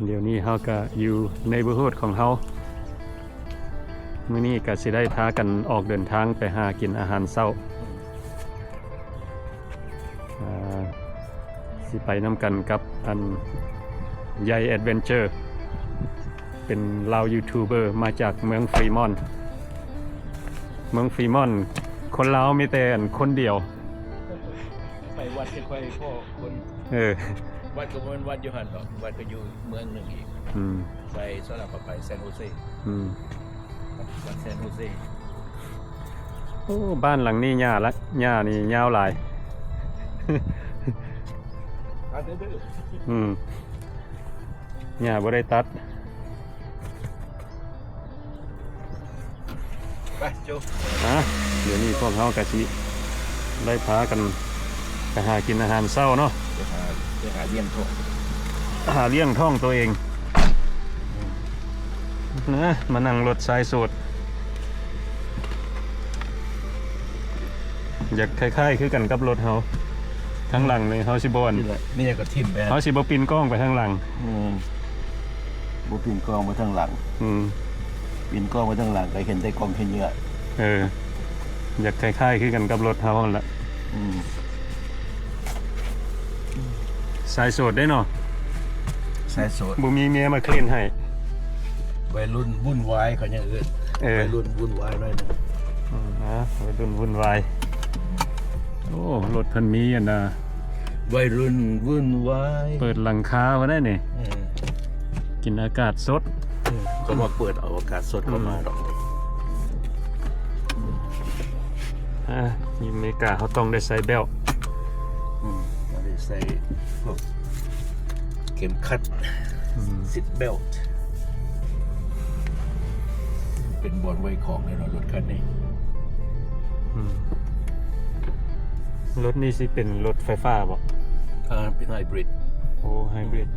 เดี๋ยวนี้เฮาก็อยู่ในเบอร์โฮดของเฮามื้อนี้ก็สิได้พากันออกเดินทางไปหากินอาหารเช้าสิไปนำกันกับอันใหญ่แอดเวนเจอร์เป็นลาวยูทูบเบอร์มาจากเมืองฟรีมอนต์คนลาวมีแต่คนเดียวไปวัดจะค่อยพ่อคนวัดก็เป็นวัดอยู่หันหรอกวัดก็อยู่เมืองหนึ่งอีกไปสลับไปซานโฮเซวัดซานโฮเซโอ้บ้านหลังนี้หญ้านี่ยาวหลายหญ้าบ่ได้ตัดไปโจเดี๋ยวนี้พวกเฮากะสิได้พากันไปหากินอาหารเช้าเนาะไปหาเลี้ยงท้องตัวเองนะมานั่งรถสายโสดอยากคล้ายๆคือกันกับรถเฮาทั้งหลังเลยเฮาสิบ่นี่ก็ทิ่มไปเฮาสิบ่ปีนกล้องไปทางหลังบ่ปีนกล้องมาทางหลังปีนกล้องมาทางหลังก็เห็นได้กล้องแค่เนื้ออยากคล้ายๆคือกันกับรถเฮานั่นแหละสายโสดได้เนาะสายโสดบ่มีเมียมาเคลียนให้วัยรุ่นวุ่นวายเขาอย่างอื่นวัยรุ่นวุ่นวายหน่อยนึงวัยรุ่นวุ่นวายโอ้รถเพิ่นมีอันน่ะวัยรุ่นวุ่นวายเปิดหลังคาไว้ได้นี่กินอากาศสดก็มาเปิดเอาอากาศสดเข้ามาดอกอเมริกาเขาต้องได้ใส่เบลได้ใส่พวกเข็มขัดซิทเบลต์เป็นบอลไว้ของในรถคันนี้รถนี้สิเป็นรถไฟฟ้าบ่เป็นไฮบริดโอ้ไฮบริด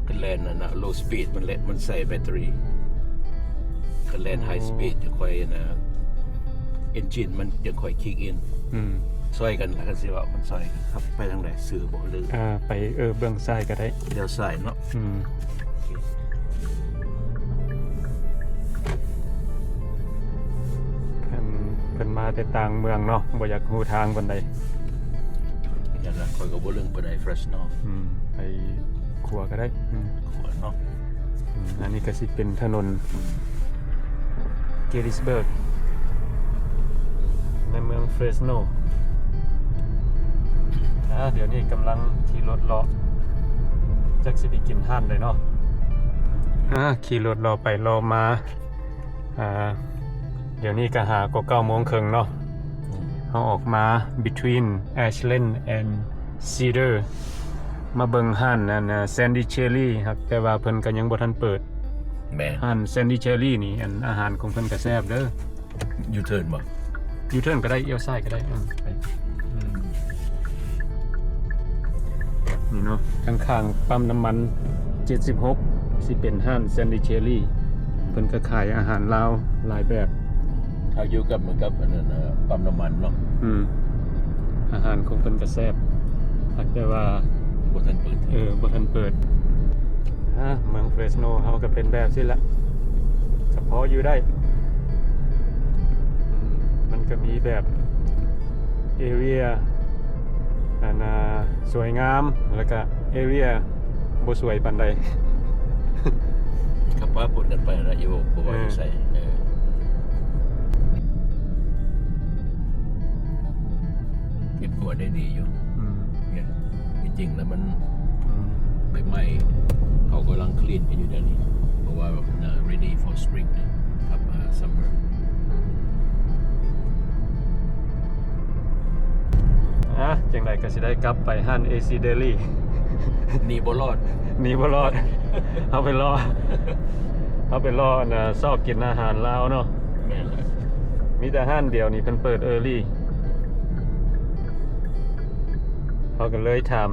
กันแลนน่ะนะโลสปีดมันใส่แบตเตอรี่กันแลนไฮสปีดจะค่อยนะเอนจินมันจะค่อยคิกอินซอยกันแล้วกันสิว่ามันซอยกันครับไปทางไหนซื้อบ่หรือไปเบื้องซ้ายก็ได้เดี๋ยวซ้ายเนาะเป็นมาแต่ต่างเมืองเนาะบ่อยากรู้ทางปานใดอย่างนั้นค่อยก็บ่เรื่องปานใดเฟรชเนาะไปขัวก็ได้ขัวเนาะอันนี้ก็สิเป็นถนนเกติสเบิร์กในเมืองเฟรสโนเดี๋ยวนี้กำลังขี่รถเลาะจักสิไปกินห้านเลยเนาะขี่รถเลาะไปเลาะมาเดี๋ยวนี้ก็หากว่า9:30เนาะเขาออกมา between Ashland and Cedar มาเบิ่งห้านนั่นSandy Cherry ครับแต่ว่าเพิ่นก็ยังบ่ทันเปิดห้าน Sandy Cherry นี่อาหารของเพิ่นก็แซ่บเด้อยูเทิร์นบ่ยูเทิร์นก็ได้เอี้ยวซ้ายก็ได้ไปนี่เนาะข้างๆปั๊มน้ำมัน76สิเป็นห้าน Sandy Cherry เพิ่นก็ขายอาหารลาวหลายแบบถ้าอยู่กับเหมือนกับอันนั้นปั๊มน้ำมันเนาะอาหารของเพิ่นก็แซ่บแต่ว่าบ่ทันเปิดบ่ทันเปิดเมืองเฟรสโนเฮาก็เป็นแบบสิละเฉพาะอยู่ได้มันก็มีแบบเอเรียสวยงามแล้วก็เอเรียบ่สวยปานใดครับว่าปนกันไปนะอยู่บ่ว่าใส่เก็บกวาดได้ดีอยู่เนี่ยจริงๆแล้วมันใบไม้เขากำลังคลีนกันอยู่เดี๋ยวนี้เพราะว่า ready for spring นะครับ summer จังไดก็สิได้กลับไปห้าน AC Daily นี่บ่รอดเอาไปรอซอกกินอาหารลาวเนาะมีแต่ห้านเดียวนี่เพิ่นเปิด early เขาก็เลยถาม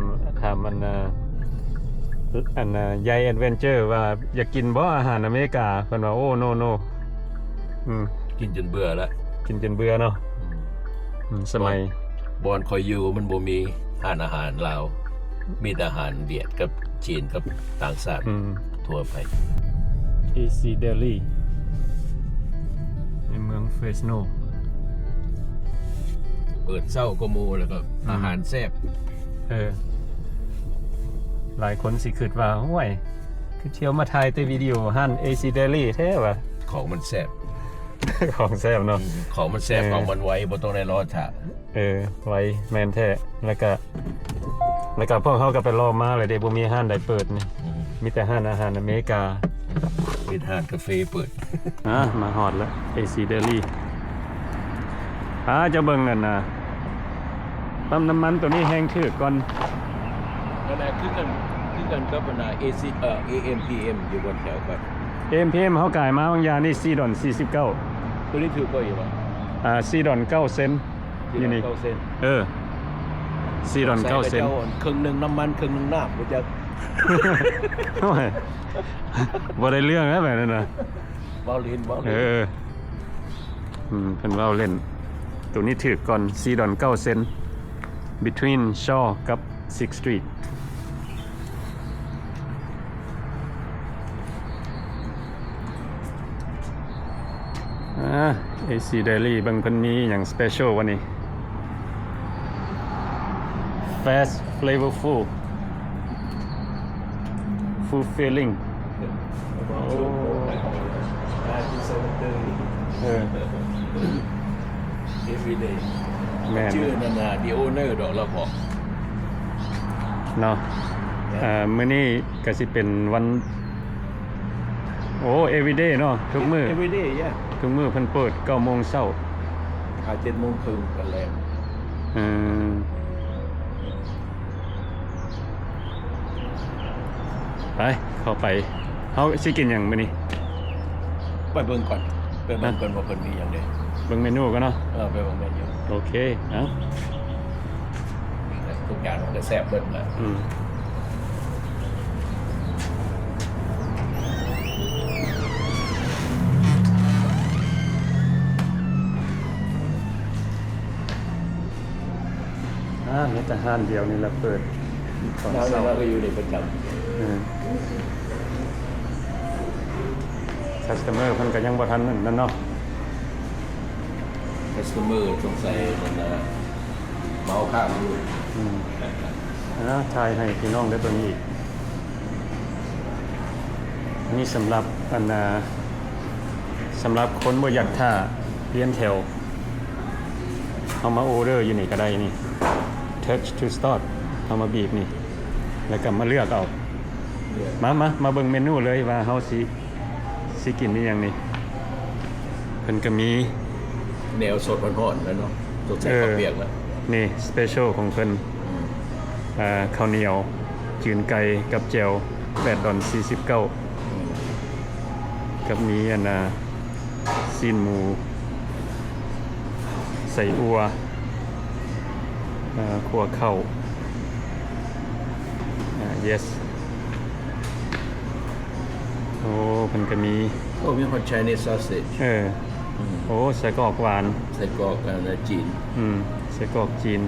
ยายแอดเวนเจอร์ว่าอยากกินบ่อาหารอเมริกาเพิ่นว่าโอ้โนกินจนเบื่อแล้วเนาะสมัยบอนคอยอยู่มันบ่มีอาหารลาว มีแต่อาหารเวียดกับจีนกับต่างชาติทั่วไป AC Delhi ในเมืองเฟสโน เปิดเศร้าก็มูแล้วก็อาหารแซ่บ หลายคนสิคิดว่าห้วยคือเที่ยวมาถ่ายแต่วิดีโอหั่น AC Delhi แท้วะ ของมันแซ่บ ของแซ่บเนาะ ของมันแซ่บของมันไวบ่ต้องได้รอถ่า ไว้แมนแท้แล้วก็พวกเขาก็ไปรอมาเลยเด้บ่มีห้านใดเปิดนี่มีแต่ห้านอาหารอเมริกา มีทานกาแฟเปิด มาฮอดแล้ว AC Delhi จะเบิ่งกันนะปั๊มน้ำมันตัวนี้แห้งชื่อก่อน นั่นแหละคือกันกับนา AMPM อยู่บนแถวกัน AMPM เขากายมาบางอย่างนี่4 ดอล 49 ตัวนี้ถือก็อยู่ว่า 4 ดอล 9 เซนต์อยู่นี่ 9 เซน 4 ดอล 9 เซนต์ ครึ่งหนึงน้ำมันครึ่งหนึงน้ำบ่จัก โอ้ยบ่ได้เรื่องนะแบบนั้นนะ เว้าลิ้น เพิ่นเว้าเล่น ตัวนี้ถือก่อน4 ดอล 9 เซนต์ between Shaw กับ 6th Street AC Daily บางเพิ่นมีอย่าง special วันนี้ fast flavorful fulfilling everyday แม่น ชื่อนั่นน่ะ The Owner ดอกเราบอก เนาะมื้อนี้ก็สิเป็นวันeveryday เนาะทุกมื้อ everyday ทุกมื้อเพิ่นเปิด 9:00 น 7 โมงครึ่งกันแล้ว ไปเข้าไปเฮาสิกินหยังมื้อนี้ ไปเบิ่งก่อนว่าเพิ่นมีหยังได เบิ่งเมนูกันเนาะ ไปเบิ่งเมนู โอเคเอ้า ทุกอย่างมันก็แซ่บเบิดแหละ มีแต่ห้านเดียวนี่แหละเปิดตอน แล้ว เช้า เราก็อยู่ในประจำ customer เพิ่นก็ยังบ่ทันนั่นเนาะ customer สงสัยมันเมาข้ามอยู่ ถ่ายให้พี่น้องได้ตัวนี้อีกนี่สำหรับสำหรับคนบ่อยากท่าเรียนแถวเอามาออเดอร์อยู่นี่ก็ได้นี่ touch to start เอามาบีบนี่แล้วก็มาเลือกเอามาเบิ่งเมนูเลยว่าเฮาสิกินนี่หยังนี่เพิ่นก็มี แนวสดร้อนๆแล้วเนาะสดใส่ข้าวเปียกแล้ว นี่สเปเชียลของเพิ่นข้าวเหนียวจืนไก่กับแจ่ว8 ดอล 49กับมีซีนหมูใส่อัวขั่วข้าวyes โอ้เพิ่นก็มี มีฮอต Chinese sausage ใส่กรอกหวาน ใส่กรอกจีน ใส่กรอกจีน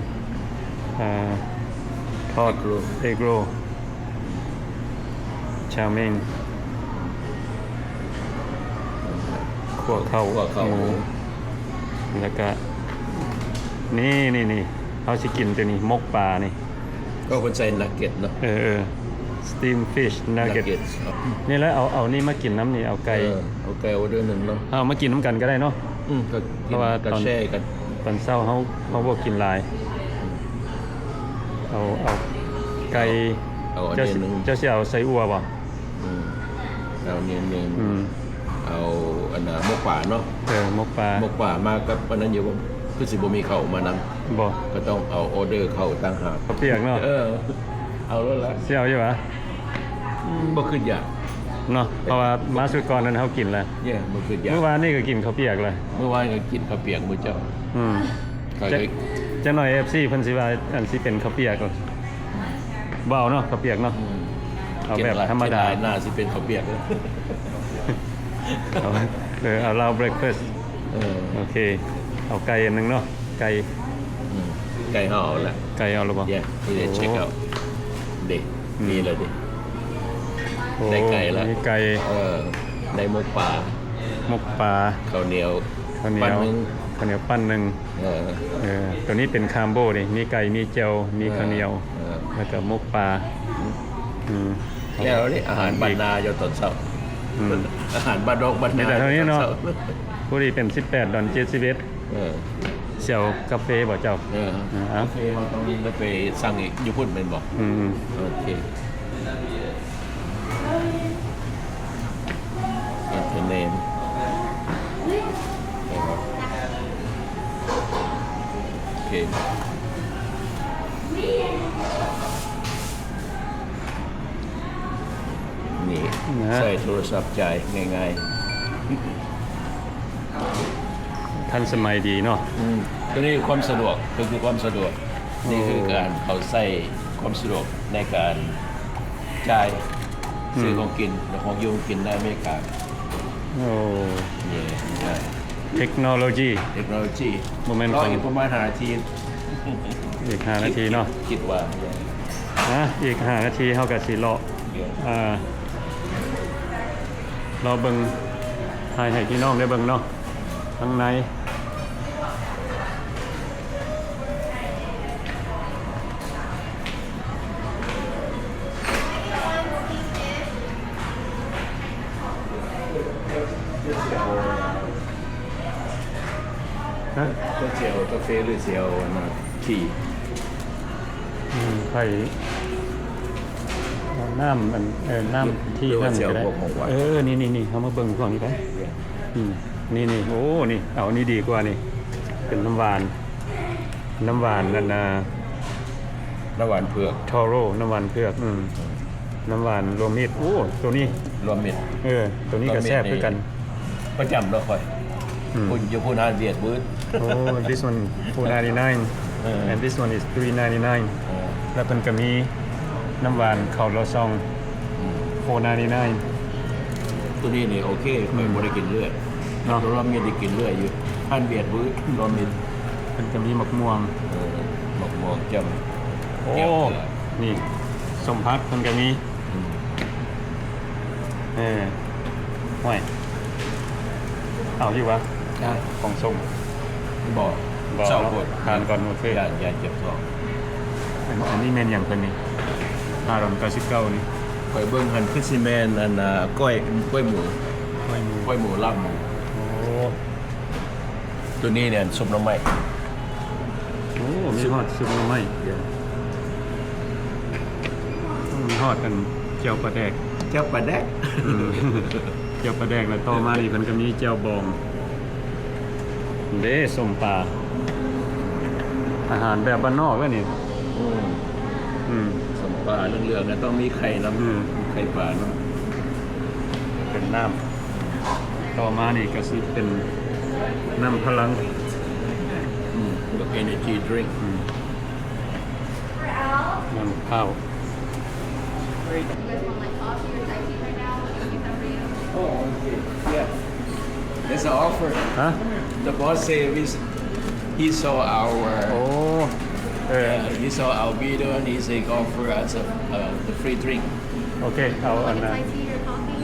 ทอดเอโกรชาเมงขั่วข้าวหมูแล้วก็นี่เขาสิกินตัวนี้มกปลานี่ ก็คนใส่นักเก็ตเนาะsteam fish nugget นี่แล้วเอานี่มากินน้ำนี่เอาไก่ออเดอร์หนึ่งเนาะเอามากินน้ำกันก็ได้เนาะก็เพราะว่าตอนแช่กันตอนเช้าเขาบอกกินหลายเอาไก่เจ้าสิเอาใส่อัวป่ะเอาเนียนเอามกป่าเนาะมกป่ามากับอันนั้นอยู่ว่าคือสิบ่มีเข้ามานำบ่ก็ต้องเอาออเดอร์เข้าต่างหากข้าวเปียกเนาะเอาแล้วล่ะสิเอาอยู่ปะบ่ขึ้นยากเนาะเพราะว่ามาสุดก่อนนั้นเขากินแล้วบ่ขึ้นยากเมื่อวานนี่ก็กินข้าวเปียกเลยเมื่อวานก็กินข้าวเปียกมื้อเจ้าจะหน่อย FC เพิ่นสิว่าอันสิเป็นข้าวเปียกบ่เอาเนาะข้าวเปียกเนาะเอาแบบธรรมดาหน้าสิเป็นข้าวเปียกเอาเรา breakfast โอเคเอาไก่อันนึงเนาะไก่ห่อแหละไก่เอาหรือเปล่านี่เช็คเอา เด็กมีเลยดิ โอ้ ได้ไก่ละ มีไก่ ในหมกป่า หมกปลา ข้าวเหนียว ข้าวเหนี ปั้ ย น ว หนึง ข้าวเหนียวปั้นหนึ่ง ตัวนี้เป็นคามโบดิมีไก่มีเจียวมีข้าวเหนียว แล้วก็หมกปลาอืม แล้วนี่อาหารบ้านนาอยู่ตอนเช้า อืม อาหารบ้านนอกบ้าน มี นา แต่เท่านี้เนาะ ตอช้ ผู้ดีเป็น18ดอน71 เออ เสี่ยวกาแฟบ่เจ้า เออ อ่า โอเคเราต้องไปสั่งอีกอยู่พุ่นเป็นบอก อืม โอเคอินเทอร์เน็ตโอเคนี่ นะ ใส่โทรศัพท์จ่ายง่าย ทันสมัยดีเนาะ ๆตัวนี้ความสะดวกก็คือความสะดวก นี่คือการเขาใส่ความสะดวกในการจ่ายซื้อของกินและของอยูกินในอเมริกา โอ้ นี่ใช่ เทคโนโลยี เทคโนโลยี โมเมนต์ รอ ของ อีกประมาณ5 นาที อีก5นาทีเนาะ คิดว่า อีก5นาทีเฮาก็สิเลาะรอเบิ่งถ่ายให้พี่น้องได้เบิ่งเนาะข้างในฮะ ก็เจียวกาแฟหรือเจียวนะขี่ ไข่เอาน้ำมันน้ำที่นั่นก็ได้นี่เขามาเบิ่งฝั่งนี้ไปนี่โอ้นี่เอานี่ดีกว่านี่เป็นน้ำหวานนั่นนะ น้ำหวานเผือก ทอโร่น้ำหวานเผือกน้ำหวานรวมมิตรโอ้ตัวนี้ รวมมิตร ตัวนี้ก็แซ่บคือกัน ประจำเราค่อยคุณอยู่พูนานเวียดบื้น โอ้ this one 499 and this one is 399แล้วเป็นก็มีน้ำหวานข้าวโลซอง499ตัวนี้นี่โอเคค่อยบ่ได้กินเรื่อย เนาะ รวมมิตรได้กินเรื่อยอยู่ท่านเวียดบื้นรวมมิตร เป็นก็มีมะม่วง หมกหมวกจำ โอ้ นี่สมพักมันก็มีห่วยเอาอยู่วะของส้ม บอก บอก เจ้าบด ทานก่อนโอเค อย่าเจ็บท้อง อันนี้เมนอย่างเป็นนี่599นี่ ค่อยเบิ่งหันคือสิแม่นอันก้อยหมู ไม่มี ก้อยหมูลาบหมู โอ้ ตัวนี้เนี่ยซุปหน้ำไม้ โอ้มีฮอดซุปหน่อไม้มีฮอดกันเจียวปลาแดก เจ้าปลาแดก เจียวปลาแดกแล้วต่อมานี่เพิ่นก็มีเจียวบองเด้ส้มปลาอาหารแบบบ้านนอกเว้ยนี่อืม สมปลาเรื่องๆนะต้องมีไข่น้ อืม ำไข่ปลาเนาะ เป็นน้ำต่อมานี่ก็สิเป็นน้ำพลัง แล้ว energy drink น้ำข้าว You guys want like coffee or Thai tea right now? I can get that for you. oh okay yeah there's an offer ฮะ the boss say he saw our โอ้he saw our video and he say offer us the free drink โอเคเอาอัน Like นั้น Thai tea or coffee?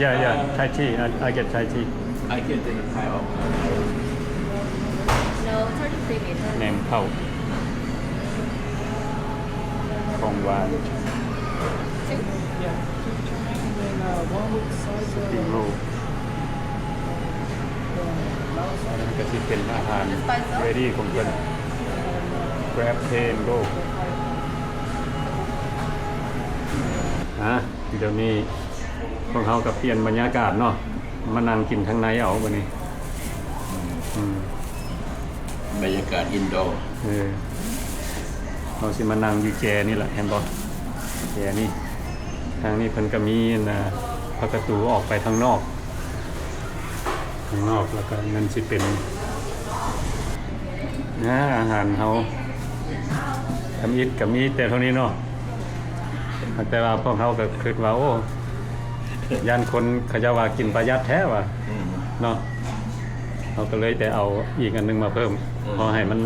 yeah Thai tea I get Thai tea I can take a Thai off No, it's already pre-made. แหนมข้าวของหวาน Two? สปริงโรลอันนั้นก็สิเป็นอาหาร ready ของเพิ่น grab train go เดี๋ยวนี้พวกเขากับเปลี่ยนบรรยากาศเนาะมานั่งกินข้างในเอาวันนี้ บรรยากาศอินโด เราสิมานั่งอยู่แจนี่แหละเห็นบ่แจนี่ทางนี้เพิ่นก็มีประตูออกไปข้างนอกแล้วก็นั่นสิเป็นอาหารเฮาทำอิฐก็มีแต่เท่านี้เนาะแต่ว่าพวกเขาก็คิดว่าโอ้ย่านคนเขาจะว่ากินประหยัดแท้ว่ะเนาะเราก็เลยแต่เอาอีกอันนึงมาเพิ่มพอให้มัน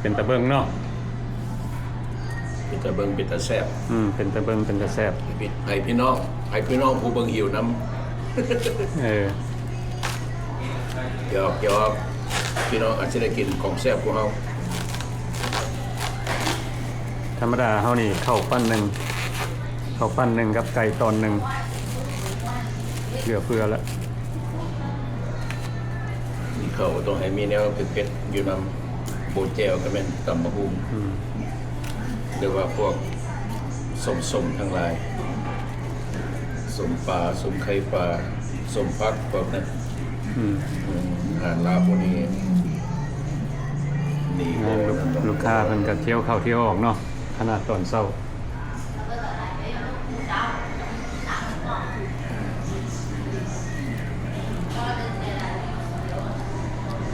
เป็นตะเบิงเนาะ เป็นตะเบิงเป็นตะแซ่บ เป็นตะเบิงเป็นตะแซ่บ ให้พี่น้องผู้เบิ่งหิวน้ำ เออ หยอกพี่น้องอาจจะได้กินของแซ่บกว่าเฮา ธรรมดาเฮานี่ข้าวปั้นหนึ่งกับไก่ตอนหนึ่งเหลือเฟือละ นี่เขาต้องให้มีแนวเผ็ดๆอยู่นำโบเจลก็แม่นตำมะฮุ่มหรือว่าพวกสมทั้งหลายสมปลาสมไข่ปลาสมพักพวกนั้นอาหารลาวพวกนี้นี่โอ้นั่นต้อง ลูกค้าเพิ่นก็เที่ยวเข้าเที่ยวออกเนาะขนาดตอนเช้า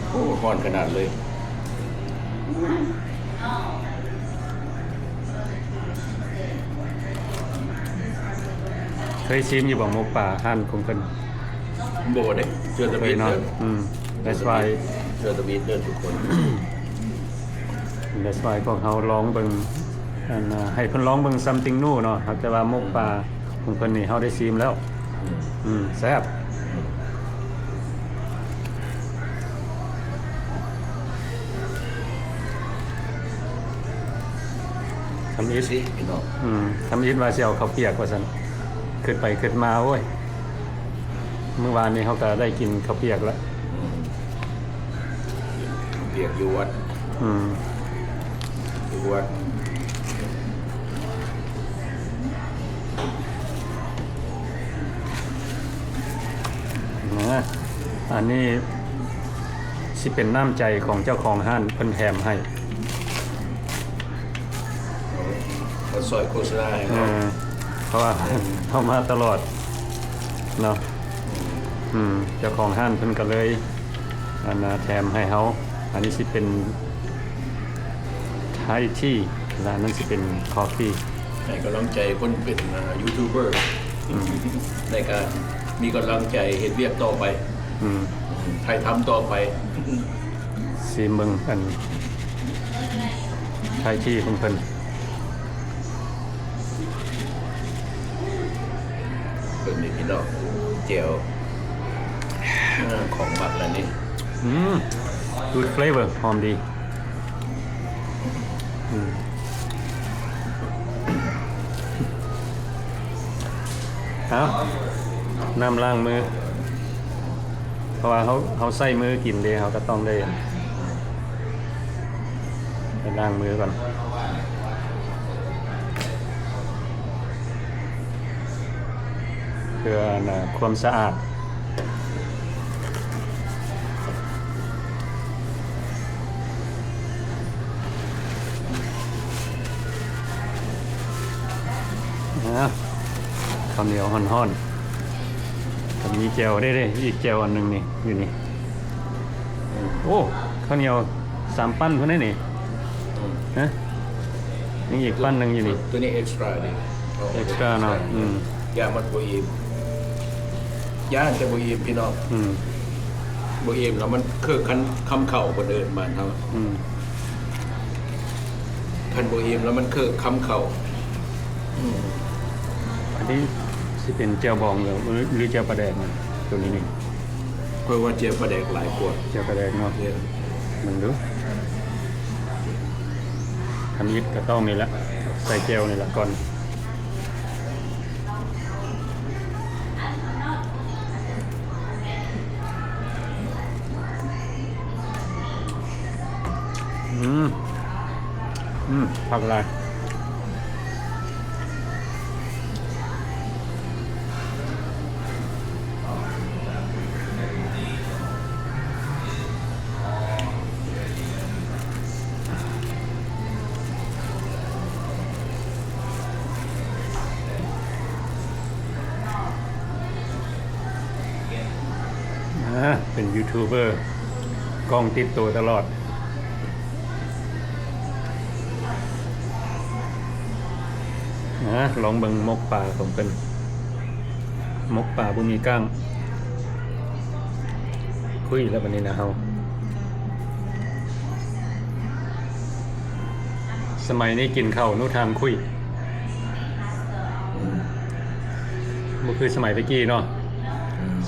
โอ้ฮ้อนขนาดเลย เคยชิมอยู่บ่หมกป่าหั่นของเพิ่น โบเด้เจอตะ เค บี ย ด เนาะ เด้อ that's why เจอตะบีดเด้อทุกคน that's why พวกเฮาลองเบิ่งอันให้เพิ่นลองเบิ่ง something new เนาะครับแต่ว่าหมกป่าของเพิ่นนี่เฮาได้ชิมแล้วแซ่บทำอีท สิพี่น้อง ทำอีทว่าสิเอาข้าวเปียกว่าซั่นขึ้นไปขึ้นมาโอ้ยเมื่อวานนี้เฮาก็ได้กินข้าวเปียกแล้ว เปียกอยู่วัด อยู่วัด นะอันนี้สิเป็นน้ำใจของเจ้าของห้านเพิ่นแถมให้ มาซอยโฆษณาให้ เอ เรา อเพราะว่า เข้ามาตลอดเนาะเจ้าของห้านเพิ่นก็เลยอันแถมให้เฮาอันนี้สิเป็นไทยที่และอันนั้นสิเป็นคอฟฟี่ ให้กำลังใจคนเป็นยูทูบเบอร์ในการมีกำลังใจเห็นเรียบต่อไปไทยทำต่อไป ซีเมืองอันไทยที่ของเพิ่น เป็นนี่พี่น้องเจลของหมักแล้วนี่ good flavor หอมดีเอาน้ำล้างมือ เพราะว่าเขาใส่มือกินเด้เขาก็ต้องได้ไปล้างมือก่อนเพื่อความสะอาดข้าวเหนียวห่อนๆกับมีแจวได้อีกแจวอันหนึ่งนี่อยู่นี่โอ้ข้าวเหนียว3 ปั้นเท่านั้นนี่ฮะนี่อีกปั้นหนึ่งอยู่นี่ ตัวนี้เอ็กซ์ตร้าดิ extra เนาะยามันโบอีมย่านจะโบอีมพี่น้องโบอีมแล้วมันคือคำเข่าคนเดินมาเท่าคันโบอีมแล้วมันคือคำเข่า อันนี้สิเป็นแจวบองหรือแจวปลาแดกมันตัวนี้นี่ เพราะว่าเจียวปลาแดกหลายขวด แจวปลาแดกเนาะ เนี่ย มันดูทำยิดก็ต้องนี่แหละใส่แจวนี่แหละก่อนผักอะไรเป็นยูทูบเบอร์กล้องติดตัวตลอดลองเบิ่งมกป่าของเป็นมกป่าบุมีก้างคุยแล้ววันนี้นะเฮา สมัยนี้กินข้าวนู่ทางคุยบ่คือสมัยตะกี้เนาะ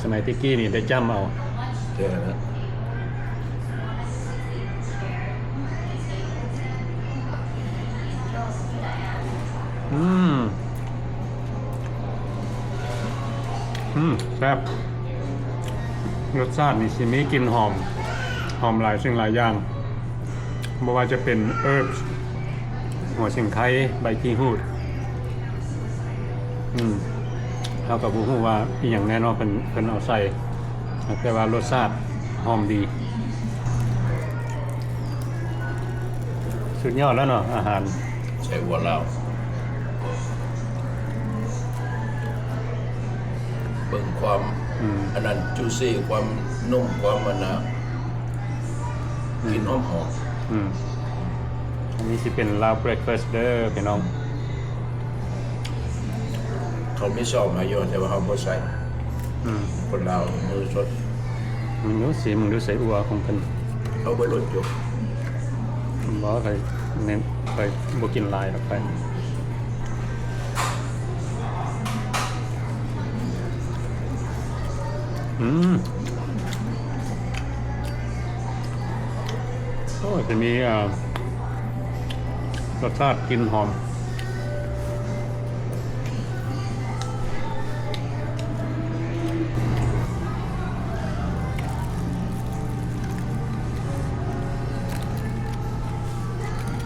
สมัยตะกี้นี่ได้จ้ำเอา เจอแล้ว แซ่บรสชาตินี่สิมีกลิ่นหอมหลายสิ่งหลายอย่างบ่ว่าจะเป็น herbs หัวสิงไคใบขี้หูดเท่ากับบ่ฮู้ว่าอีหยังแน่นอนเพิ่นเอาใส่แต่ว่ารสชาติหอมดีสุดยอดแล้วเนาะอาหาร ใส่หัวเราเบิ่งความอันนั้นจูซี่ความนุ่มความมันนะกินหอม อันนี้สิเป็นลาว breakfast เด้อพี่น้อง เขาไม่ชอบมาโยนแต่ว่าเขาบ่ใส่คนลาวมือสด มึงดูใส่อัวของเพิ่น เขาบ่ลดอยู่ บ่เคยเน้นไปบ่กินหลายดอกไปโอ้จะมีรสชาติกลิ่นหอม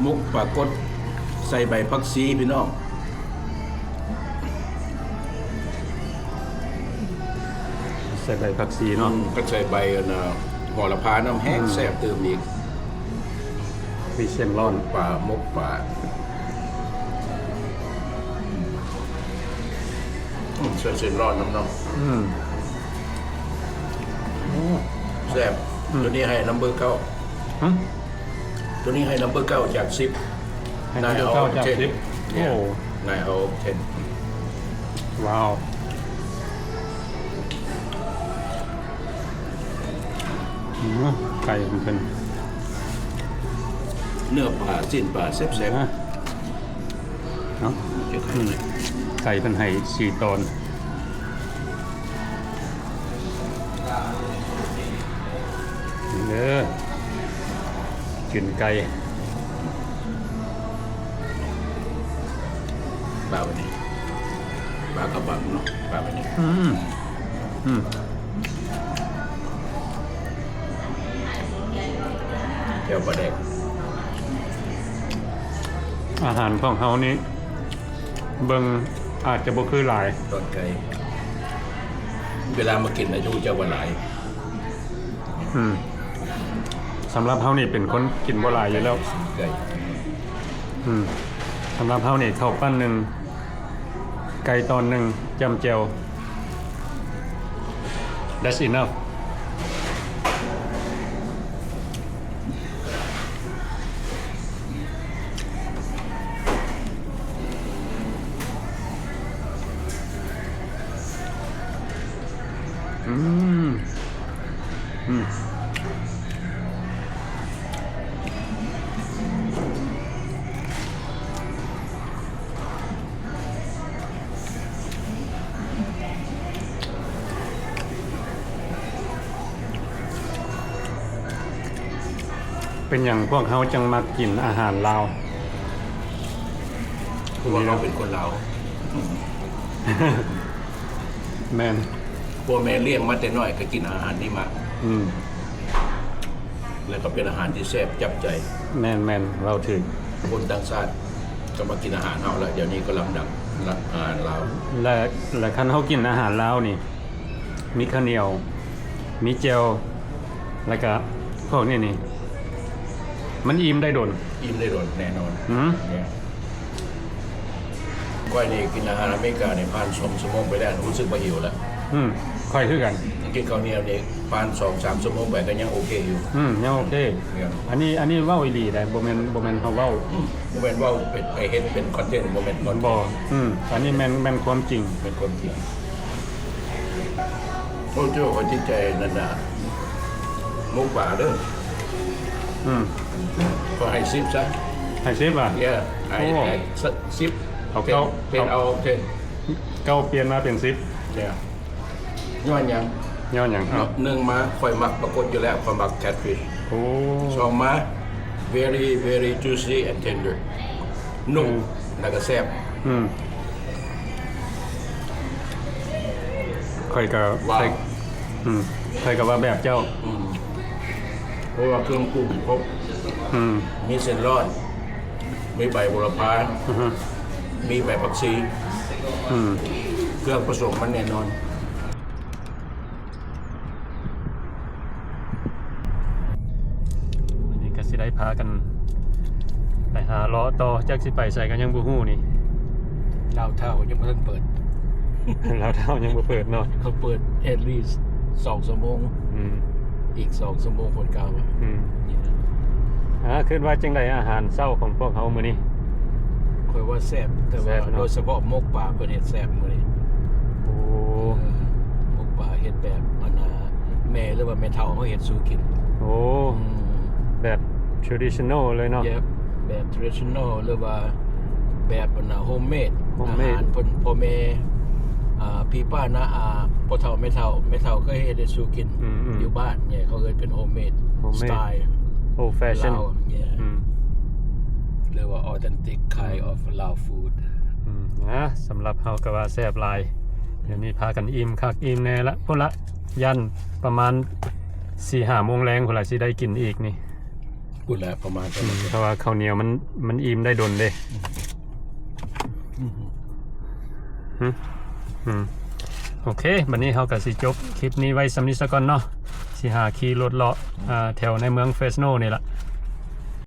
มุกปลากดใส่ใบผักชีพี่น้อง ใส่ใบผักชีเนาะ ก็ใส่ใบนะโหระพาน้ำแห้งแซ่บเติมอีก มีเส้นร้อน ปลาหมกปลาใส่เส้นร้อนน้ำแซ่บตัวนี้ให้นัมเบอร์ 9ตัวนี้ให้นัมเบอร์ 9จาก 10 ให้น้ำเก้าจาก10โอ้ นายเอา10 ว้าวไก่ของเพิ่น เนื้อปลาสิ้นปลาแซ่บ เนาะ ๆจะขึ้นเลย ไก่เพิ่นให้4ตอนเด้อกินไก่ ปลาวันนี้ปลากระบังเนาะปลาวันนี้แก้วปลาแดก อาหารของเฮานี้เบิ่งอาจจะบ่คือหลาย ตอนไก่เวลามากินอายุจะวันหลาย สำหรับเฮานี่เป็นคนกินบ่หลายอยู่แล้ว ไก่ สำหรับเฮานี่ข้าวปั้นหนึ่งไก่ตอนหนึ่งจำเจียว That's enough เป็นอย่างพวกเขาจังมากินอาหารลาว เพราะว่าเราเป็นคนลาว แมน พ่อแม่เลี้ยงมาแต่น้อยก็กินอาหารนี้มา แล้วก็เป็นอาหารที่แซ่บจับใจ แมนเราถือ คนต่างชาติก็มากินอาหารเราแล้วเดี๋ยวนี้ก็ลำดับอาหารลาว และคันเขากินอาหารลาวนี่ มีข้าวเหนียว มีเจลแล้วก็พวกนี้นี่ มันอิ่มได้โดน อิ่มได้โดนแน่นอน เนี่ยก้อยนี่กินอาหารอเมริกาในผ่าน2 ชั่วโมงไปแล้วรู้สึกว่าหิวแล้ว ค่อยคือกัน กินข้าวเหนียวนี่ผ่าน2-3 ชั่วโมงไปก็ยังโอเคอยู่ ยังโอเค เนี่ย อันนี้เว้าอีหลีได้บ่แม่นเฮาเว้า โมเมนต์ว่าเป็นไอเฮ็ดเป็นคอนเทนต์โมเมนต์ก่อน บ่อันนี้แม่นความจริง เป็นคนจริงโอ้เจ้าคนจิตใจนั่นน่ะมุกป่าเด้อก็ให้10 ซะ ให้10อ่ะ yeah ไอ้ โอ้ ซิป เอาเก้า เป็นเอาเทน เก้าเปลี่ยนมาเป็น10 yeah ย้อนหยัง ย้อนหยังเอา หนึ่งมาข่อยมักปรากฏอยู่แล้วข่อยมัก catfish โอ้ สองมา very very juicy and tender นุ่มแล้วก็แซ่บ ค่อยก็ ว้าว ค่อยก็ว่าแบบเจ้า เพราะว่าเครื่องปรุงครบ มีเส้นร้อน มีใบโหระพา มีใบผักชีเครื่องผสมมันแน่นอน วันนี้ก็สิได้พากัน ไปหาล้อต่อจากสิไปใส่กันยังบ่ฮู้นี่ ดาวเท่ายังไม่ทันเปิด แล้วเท่ายังบ่เปิดเนาะ เขาเปิด at least 2 ชั่วโมง อีก 2 ชั่วโมงคนกลางว่ะนี่นะ คิดว่าจังไดอาหารเช้าของพวกเฮามื้อนี้ ค่อยว่าแซ่บแต่ แซ่ ว่า บเนอะ โดยเฉพาะหมกป่าเพิ่นเฮ็ดแซ่บมื้อนี้ โอ้ หมกป่าเฮ็ดแบบอันน่ะแม่หรือว่าแม่เฒ่าเขาเฮ็ดสู่กิน โอ้แบบ traditional เลยเนาะ แบบ traditional หรือว่าแบบอันน่ะ homemade อา homemade หารเพิ่นพ่อแม่พี่ป้าน้าอาพ่อเฒ่าแม่เฒ่าก็เฮ็ดให้สู่กินอยู่บ้านเนี่ยเขาเอิ้นเป็น homemade homemade style old fashion ลาวหรือว่า authentic kind of Lao food สำหรับเฮาก็ว่าแซ่บหลาย เดี๋ยวนี้พากันอิ่มคักอิ่มแน่ละพุ่นละยันประมาณ 4-5 โมงแรงพุ่นละสิได้กินอีกนี่ พูดแล้วประมาณนั้น เพราะว่าข้าวเหนียวมันอิ่มได้ดนเด้โอเคบัดนี้เฮาก็สิจบคลิปนี้ไว้สำนี้ซะก่อนเนาะสิหาขี่รถเลาะแถวในเมืองเฟสโนนี่ล่ะ